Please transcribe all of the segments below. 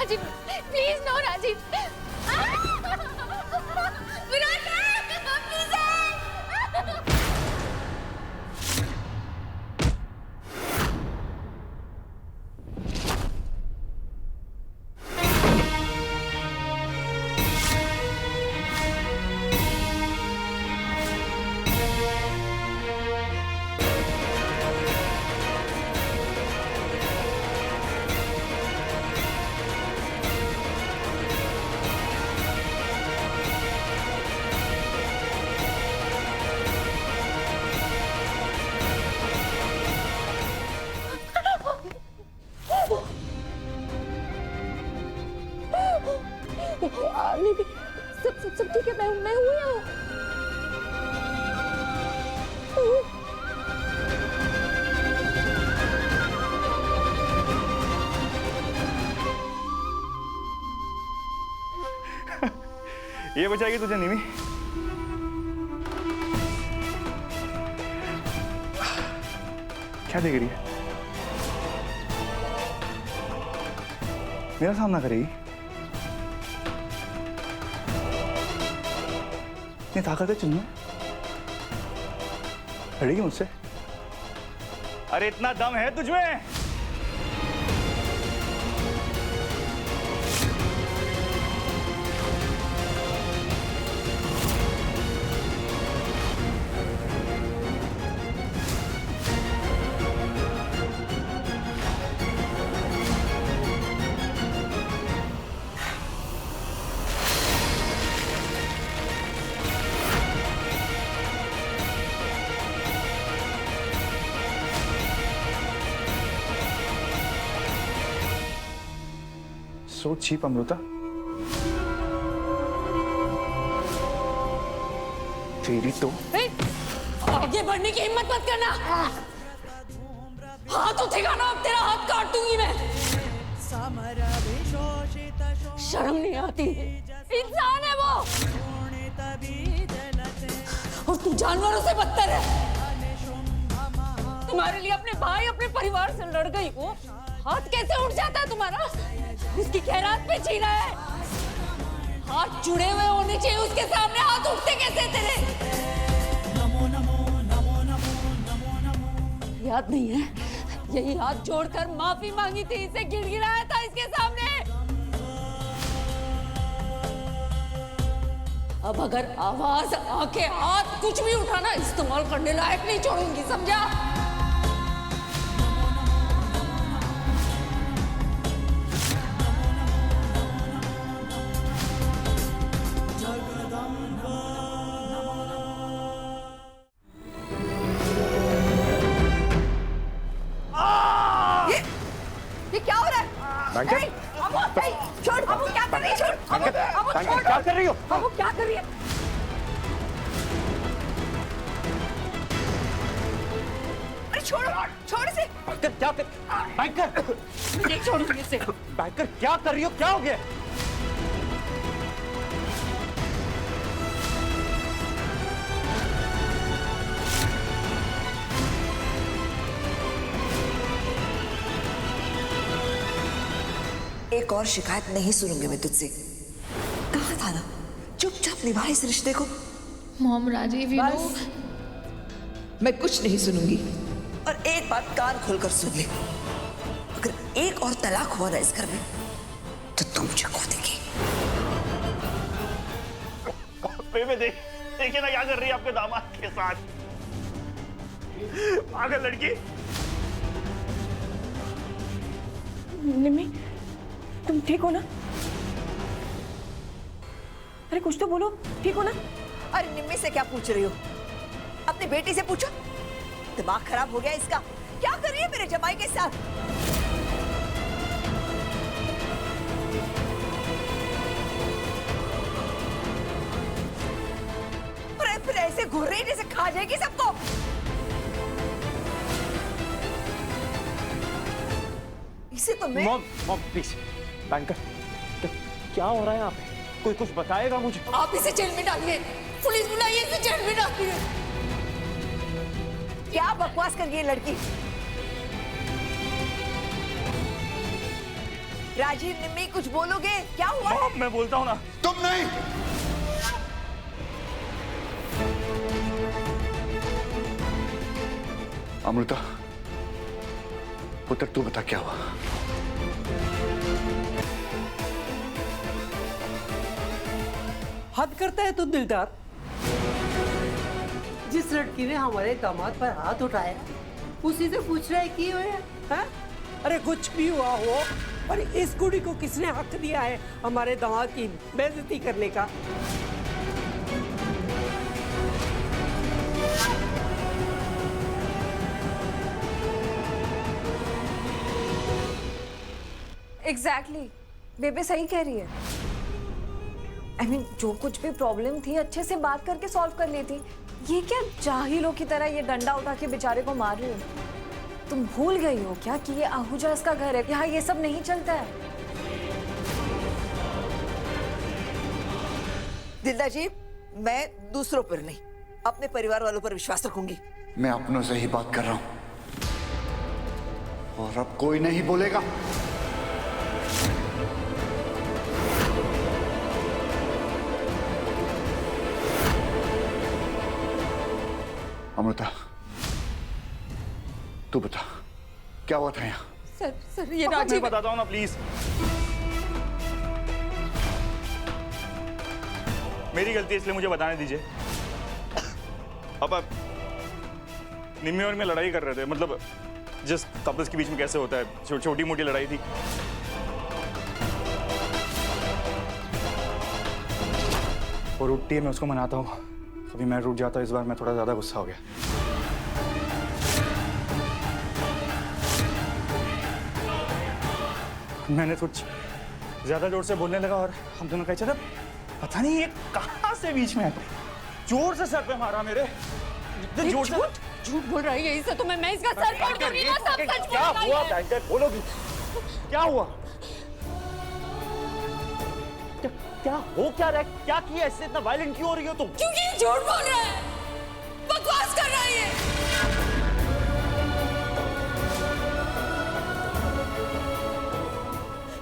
Rajiv, please no Rajiv. Virat please. सब ठीक है, मैं हूँ यहाँ। ये बचाएगी तुझे निमी? क्या देख रही है? मेरा सामना करेगी? इतनी ताकत है चुन्नू? लड़ेगी मुझसे? अरे इतना दम है तुझमें? So cheap, Amrita. तेरी तो आगे बढ़ने की हिम्मत मत करना। हाथ उठेगा ना, अब तेरा हाथ काट दूंगी मैं। शर्म नहीं आती? इंसान है वो, और तू जानवरों से बदतर है। तुम्हारे लिए अपने भाई, अपने परिवार से लड़ गई वो, हाथ कैसे उठ जाता है तुम्हारा? उसकी खैरात पे छीना है। हाथ जुड़े हुए होने चाहिए उसके सामने, हाथ उठते कैसे तेरे? याद नहीं है? यही हाथ जोड़कर माफी मांगी थी, इसे गिड़गिड़ाया था इसके सामने। अब अगर आवाज आके हाथ कुछ भी उठाना इस्तेमाल करने लायक नहीं छोड़ूंगी, समझा? छोड़, अबू क्या कर रही है? छोड़, अबू छोड़, क्या कर रही हो? अबू क्या कर रही है? अरे छोड़ो, छोड़ इसे। बैंकर क्या कर? बैंकर नहीं छोड़ूंगी इसे। बैंकर क्या कर रही हो? क्या हो गया? एक और शिकायत नहीं सुनूंगी मैं तुझसे। कहा था ना, चुपचाप निभा इस रिश्ते को। मॉम, राजीव, मैं कुछ नहीं सुनूंगी। और एक बात कान खोलकर सुन ले, अगर एक और तलाक हुआ ना इस घर में तो तू मुझे खो देगी। बेबे देखिए ना क्या कर रही है आपके दामाद के साथ। पागल लड़की। निम्मी, तुम ठीक हो ना? अरे कुछ तो बोलो, ठीक हो ना? अरे निम्मी से क्या पूछ रही हो? अपनी बेटी से पूछो। दिमाग खराब हो गया इसका। क्या कर रही है मेरे जमाई के साथ? अरे फिर ऐसे घूर रही जैसे खा जाएगी सबको। इसे तो मैं मॉम प्लीज। बैंकर क्या हो रहा है यहाँ पे? कोई कुछ बताएगा मुझे? आप इसे जेल में डालिए, पुलिस बुलाइए, इसे जेल में डालिए। क्या बकवास कर रही है लड़की? राजीव, निम्मी, कुछ बोलोगे? क्या हुआ? मॉम, मैं बोलता हूँ ना। तुम नहीं। अमृता, पुत्र तू बता क्या हुआ? हद करता है तू दिलदार। जिस लड़की ने हमारे दामाद पर हाथ उठाया उसी से पूछ रहा है की हुआ है? अरे कुछ भी हुआ हो, पर इस कुड़ी को किसने हक दिया है हमारे दामाद की बेइज्जती करने का? एग्जैक्टली, बेबे सही कह रही है। I mean, जो कुछ भी प्रॉब्लम थी अच्छे से बात करके सॉल्व कर लेती। ये क्या जाहिलों की तरह ये डंडा उठा के बेचारे को मार रही हो? तुम भूल गई हो क्या कि ये आहूजा इसका घर है? यहाँ ये सब नहीं चलता है। दिलदार जी, मैं दूसरों पर नहीं, अपने परिवार वालों पर विश्वास रखूंगी। मैं अपनों से ही बात कर रहा हूं और अब कोई नहीं बोलेगा। अमृता, तू बता क्या हुआ था यहाँ? सर ये मैं राजीव बताता हूँ ना, प्लीज। मेरी गलती है, इसलिए मुझे बताने दीजिए। अब आप निम्मी और मैं लड़ाई कर रहे थे, मतलब जिस कपल्स के बीच में कैसे होता है, छोटी मोटी लड़ाई थी। वो रूठती है, मैं उसको मनाता हूँ। कभी मैं रूठ जाता हूँ, इस बार मैं थोड़ा ज्यादा गुस्सा हो गया। मैंने कुछ ज्यादा जोर से बोलने लगा और हम दोनों कहे चला, पता नहीं ये कहाँ से बीच में जोर से सर पे मारा मेरे। इतने जोर से। झूठ बोल रही है इसे, तो मैं इसका सर फोड़ दूंगी। वो सब सच क्या बोल रही हुआ है। बैंकर, बोलोगी क्या हुआ? क्या हो क्या रहा है? क्या किया? इससे इतना वायलेंट क्यों हो रही हो तुम? क्योंकि ये झूठ बोल रहा है, बकवास कर रहा है ये।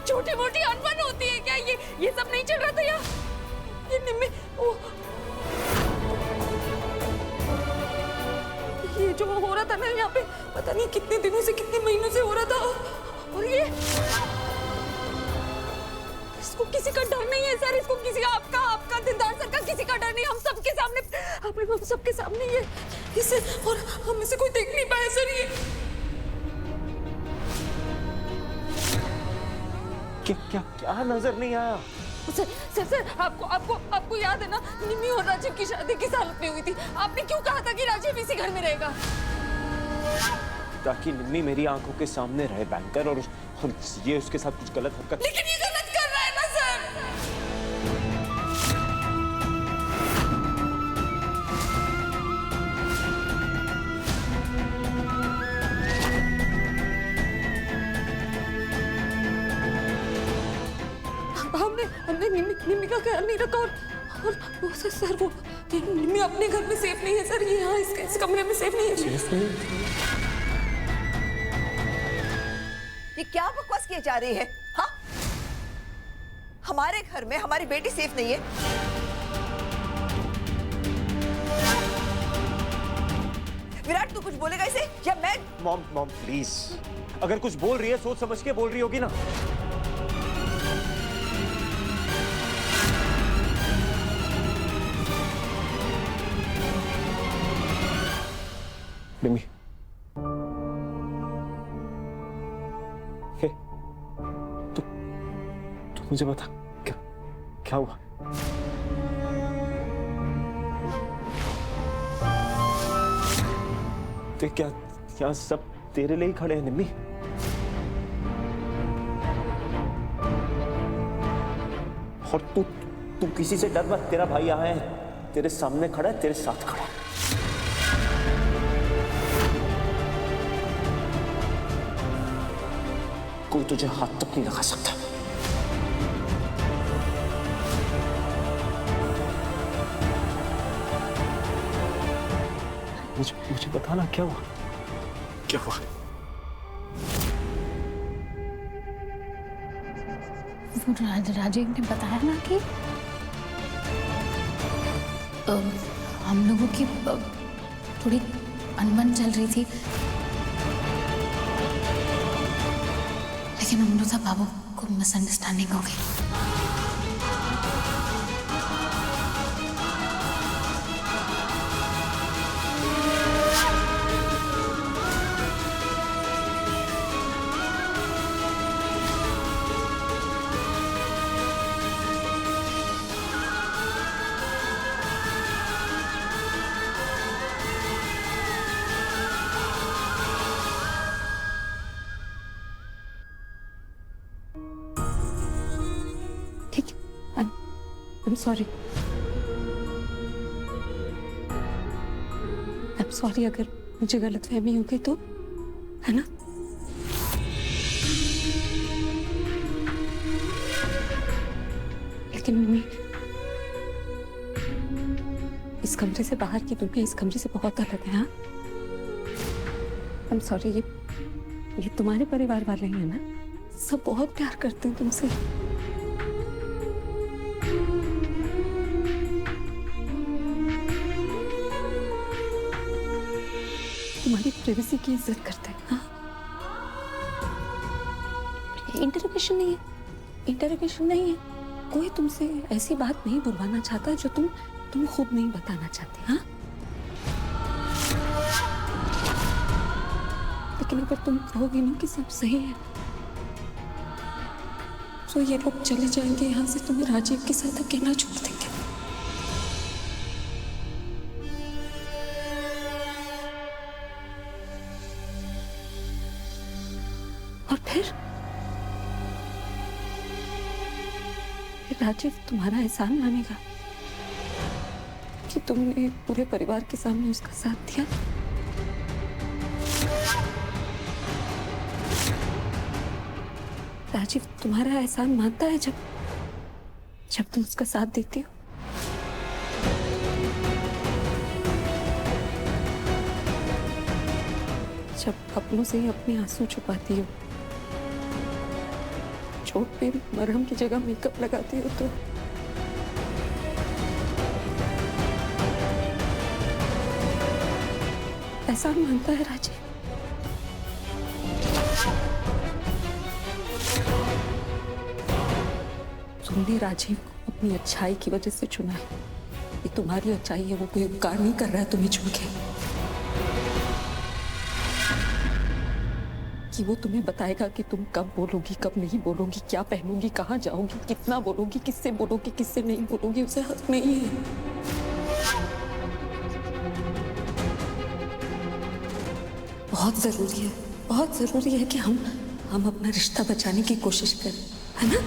छोटी मोटी अनबन होती है क्या? ये सब नहीं चल रहा था यहाँ? ये निम्मी, ये जो हो रहा था ना यहाँ पे, पता नहीं कितने दिनों से, कितने महीनों से हो रहा था। और ये इसको किसी का डर नहीं है सर, इसको किसी का, आपका दिलदार सर का किसी का डर नहीं। हम सबके सामने, हम सबके सामने ये इसे, और हम इसे कोई देख नहीं पाया सर। ये क्या नजर नहीं आया? सर आपको याद है ना, निम्मी और राजीव की शादी किस हालत में हुई थी? आपने क्यों कहा था कि राजीव इसी घर में रहेगा? ताकि निम्मी मेरी आंखों के सामने रहे बैंकर, और ये उसके साथ कुछ गलत हरकत। लेकिन ये गलत कर रहा है ना सर। हमने निम्मी का ख्याल नहीं रखा, और वो सर वो निम्मी अपने घर में सेफ नहीं है सर। ये यहाँ इस कमरे में सेफ नहीं है। ये क्या बकवास किए जा रही है? हाँ, हमारे घर में हमारी बेटी सेफ नहीं है। विराट, तू कुछ बोलेगा इसे या मैं? मॉम प्लीज, अगर कुछ बोल रही है सोच समझ के बोल रही होगी ना। निम्मी, तू मुझे बता क्या हुआ? ते क्या सब तेरे लिए ही खड़े हैं निम्मी? और तू किसी से डर मत, तेरा भाई यहाँ है, तेरे सामने खड़ा है, तेरे साथ खड़ा है। कोई तुझे हाथ तक नहीं लगा सकता। मुझे बताना क्या हुआ? क्या हुआ? वो राजीव ने बताया ना कि हम लोगों की थोड़ी अनबन चल रही थी, लेकिन अमृता बाबू को मिसअंडरस्टैंडिंग हो गई। ठीक है, I'm sorry. I'm sorry अगर मुझे गलतफहमी हो गई तो, है ना? लेकिन मम्मी, इस कमरे से बाहर की दुनिया इस कमरे से बहुत अलग है। हाँ, I'm sorry, ये तुम्हारे परिवार वाले ही है ना? सब बहुत प्यार करते हैं तुमसे। तुम्हारी प्राइवेसी की इज्जत करते हैं। हाँ, इंटरोगेशन नहीं है, इंटरोगेशन नहीं है। कोई तुमसे ऐसी बात नहीं बुलवाना चाहता जो तुम खुद नहीं बताना चाहते। हाँ, लेकिन अगर तुम कहोगे ना कि सब सही है, तो ये लोग चले जाएंगे यहाँ से, तुम्हें राजीव के साथ अकेला छोड़ देंगे। और फिर राजीव तुम्हारा एहसान मानेगा कि तुमने पूरे परिवार के सामने उसका साथ दिया। राजीव तुम्हारा एहसान मानता है जब तुम उसका साथ देती हो। जब अपनों से ही अपने आंसू छुपाती हो, चोट पे मरहम की जगह मेकअप लगाती हो, तो एहसान मानता है राजीव। तुमने राजीव को अपनी अच्छाई की वजह से चुना है। ये तुम्हारी अच्छाई है, वो कोई उपकार नहीं कर रहा है तुम्हें चुन के। कि वो तुम्हें बताएगा कि तुम कब बोलोगी, कब नहीं बोलोगी, क्या पहनोगी, कहाँ जाओगी, कितना बोलोगी, किससे बोलोगी, किससे नहीं बोलोगी, उसे हक नहीं है। बहुत जरूरी है कि हम अपना रिश्ता बचाने की कोशिश करें, है ना?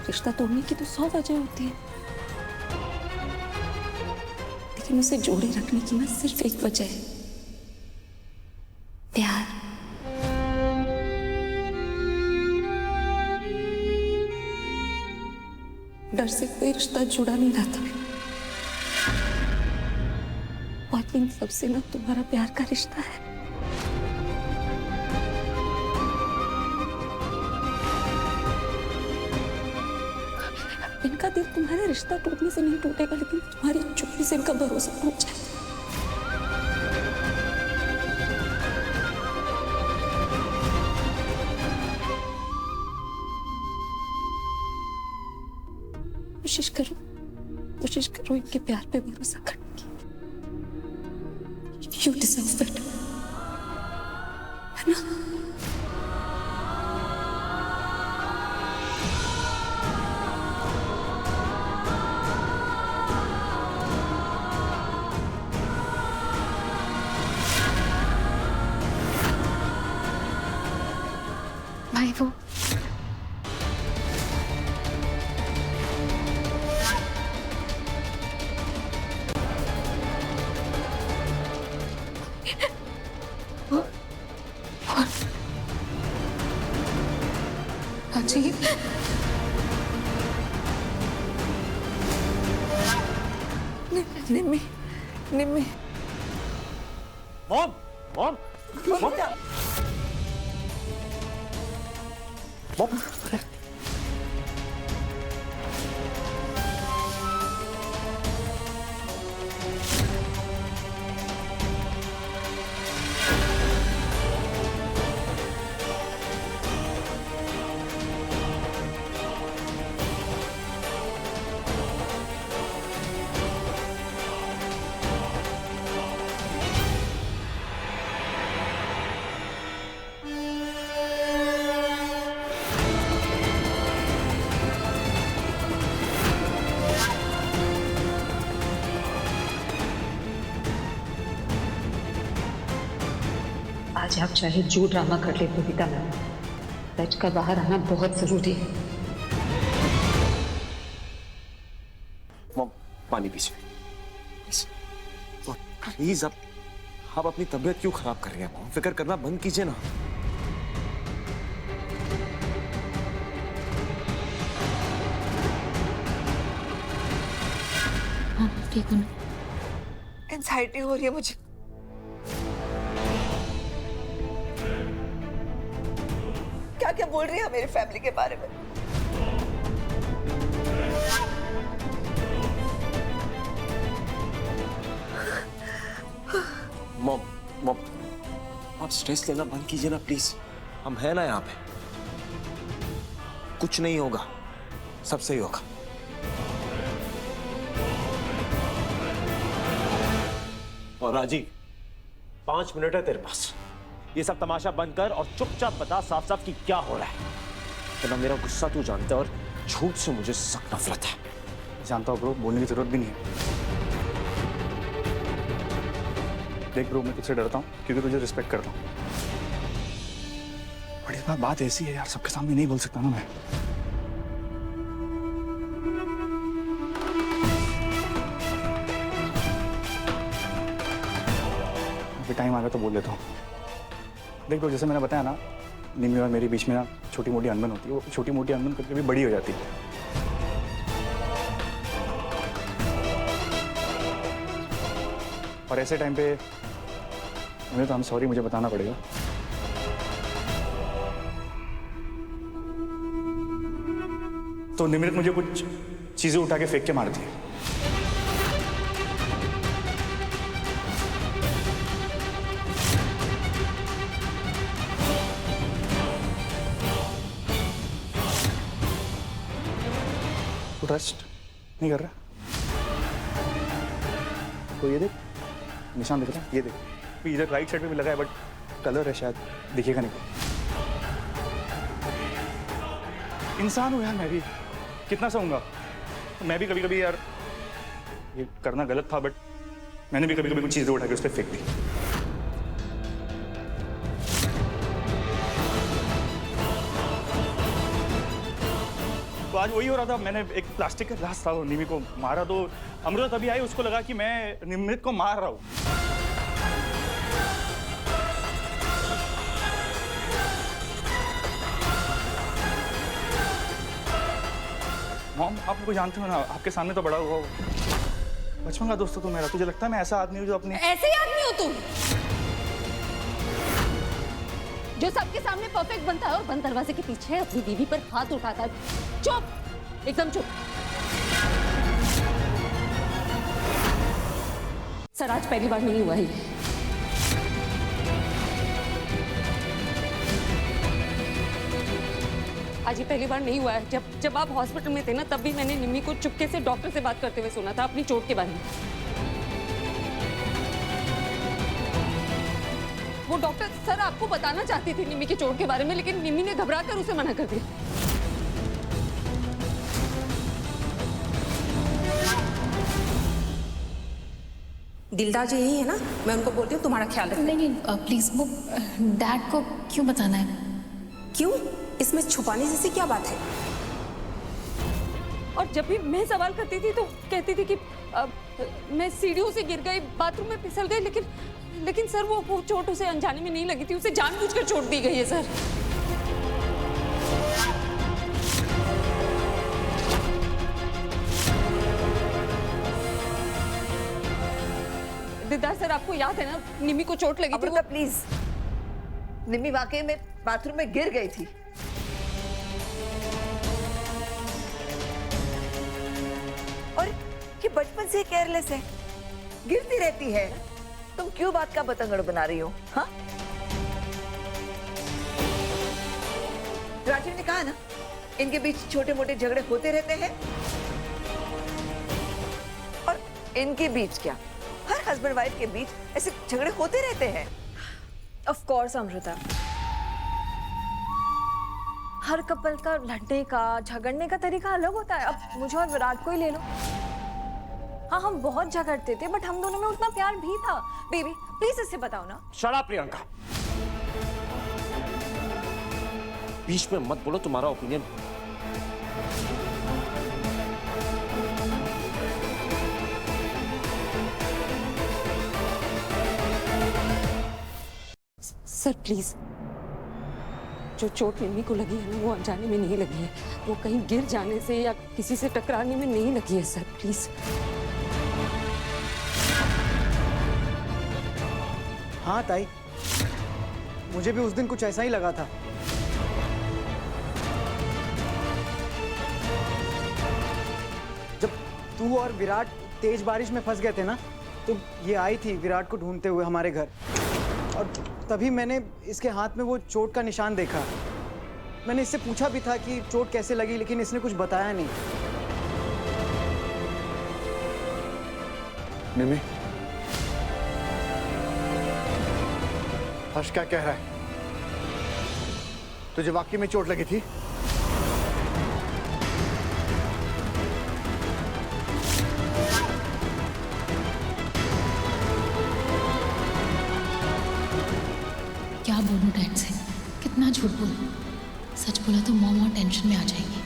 रिश्ता तोड़ने की तो 100 वजह होती है, लेकिन उसे जोड़े रखने की ना सिर्फ एक वजह है, प्यार। डर से कोई रिश्ता जुड़ा नहीं रहता, और इन सबसे ना तुम्हारा प्यार का रिश्ता है। इनका दिल तुम्हारा रिश्ता टूटने से नहीं टूटेगा, लेकिन तुम्हारी चुप्पी से इनका भरोसा टूट जाए। कोशिश करो इनके प्यार पे भरोसा करने की। You deserve better, है ना? भाई वो राजीव, निम्मी मॉम, मॉम मॉम मॉम आज आप चाहे जो ड्रामा कर ले बबीता मैम, बच कर बाहर आना बहुत जरूरी है। मॉम पानी पीजिए प्लीज। आप अपनी तबीयत क्यों खराब कर रही हैं मॉम? फिक्र करना बंद कीजिए ना। हाँ ठीक हूँ ना। एंजाइटी हो रही है मुझे। क्या क्या बोल रही है मेरी फैमिली के बारे में? मॉम मॉम आप स्ट्रेस लेना बंद कीजिए ना प्लीज। हम हैं ना यहाँ पे, कुछ नहीं होगा, सब सही होगा। और राजी 5 मिनट है तेरे पास, ये सब तमाशा बंद कर और चुपचाप बता साफ साफ कि क्या हो रहा है। तो मेरा गुस्सा तू जानता है और झूठ से मुझे सख्त नफरत है। जानता हूँ ब्रो, बोलने की जरूरत भी नहीं है। देख ब्रो, मैं तुझसे डरता हूँ क्योंकि तुझे रिस्पेक्ट करता हूँ। बट इस बार बात ऐसी है यार, सबके सामने नहीं बोल सकता ना मैं। अभी टाइम आ गया तो बोल देता हूँ। देख ब्रो, जैसे मैंने बताया ना, निम्मी और मेरे बीच में ना छोटी मोटी अनबन होती है। वो छोटी मोटी अनबन कभी कभी बड़ी हो जाती है। और ऐसे टाइम पे मुझे तो I'm सॉरी मुझे बताना पड़ेगा। तो निमृत मुझे कुछ चीजें उठा के फेंक के मारती है। तो ट्रस्ट नहीं कर रहा। तो ये देख निशान दिख रहा है, ये देख। इधर राइट साइड पे भी लगा है, बट कलर है शायद, दिखेगा नहीं। इंसान हूँ यार मैं भी, कितना सहूंगा। मैं भी कभी कभी यार, ये करना गलत था, बट मैंने भी कभी कभी कुछ चीजें उठा के उस पर फेंक दी। तो आज वही हो रहा था। मैंने एक प्लास्टिक का ग्लास था, निमी को मारा तो अमृता तभी आई, उसको लगा कि मैं निमृत को मार रहा हूँ। मॉम, आप मुझे जानते हो ना, आपके सामने तो बड़ा हुआ हो। बचपन का दोस्त तो मेरा। तुझे लगता है मैं ऐसा आदमी हूँ जो अपने ऐसे ही आदमी हो तुम, जो सबके सामने परफेक्ट बनता है और बंद दरवाजे के पीछे अपनी बीवी पर हाथ उठाता है। चुप, एकदम चुप। सर, आज पहली बार नहीं हुआ है। आज ये पहली बार नहीं हुआ है। जब आप हॉस्पिटल में थे ना, तब भी मैंने निम्मी को चुपके से डॉक्टर से बात करते हुए सुना था अपनी चोट के बारे में। वो डॉक्टर सर आपको बताना चाहती थी निम्मी की चोट के बारे में, लेकिन निम्मी ने घबराकर उसे मना कर दिया। दिलदार जी यही है ना? मैं उनको बोलती हूँ तुम्हारा ख्याल रखें। नहीं प्लीज, वो डैड को क्यों बताना है? क्यों? इसमें छुपाने जैसी क्या बात है? और जब भी मैं सवाल करती थी तो कहती थी कि मैं सीढ़ियों से गिर गई, बाथरूम में फिसल गई, लेकिन सर वो चोट उसे अनजाने में नहीं लगी थी, उसे जानबूझकर चोट दी गई है सर। दिलदार सर, आपको याद है ना निमी को चोट लगी थी? अमृता प्लीज, निम्मी वाकई में बाथरूम में गिर गई थी। और ये बचपन से केयरलेस है, गिरती रहती है। तुम क्यों बात का बतंगड़ बना रही हो? हाँ, राजीव ने कहा ना, इनके बीच छोटे मोटे झगड़े होते रहते हैं। और इनके बीच क्या, हर हस्बैंड वाइफ के बीच ऐसे झगड़े होते रहते हैं। Of course Amrita, her couple का लड़ने का झगड़ने का तरीका अलग होता है। अब मुझे और विराट को ही ले लो। हाँ, हम बहुत झगड़ते थे, बट हम दोनों में उतना प्यार भी था। बेबी प्लीज इससे बताओ ना। शट अप प्रियंका, बीच में मत बोलो। तुम्हारा ओपिनियन सर प्लीज, जो चोट निमी को लगी है ना, वो अनजाने में नहीं लगी है। वो कहीं गिर जाने से या किसी से टकराने में नहीं लगी है सर, प्लीज। हाँ ताई, मुझे भी उस दिन कुछ ऐसा ही लगा था। जब तू और विराट तेज बारिश में फंस गए थे ना, तो ये आई थी विराट को ढूंढते हुए हमारे घर, और तभी मैंने इसके हाथ में वो चोट का निशान देखा। मैंने इससे पूछा भी था कि चोट कैसे लगी, लेकिन इसने कुछ बताया नहीं। निमी, हर्ष क्या कह रहा है? तुझे वाकई में चोट लगी थी? क्या बोलूं डैड से, कितना झूठ बोलूं? सच बोला तो मॉम और टेंशन में आ जाएगी।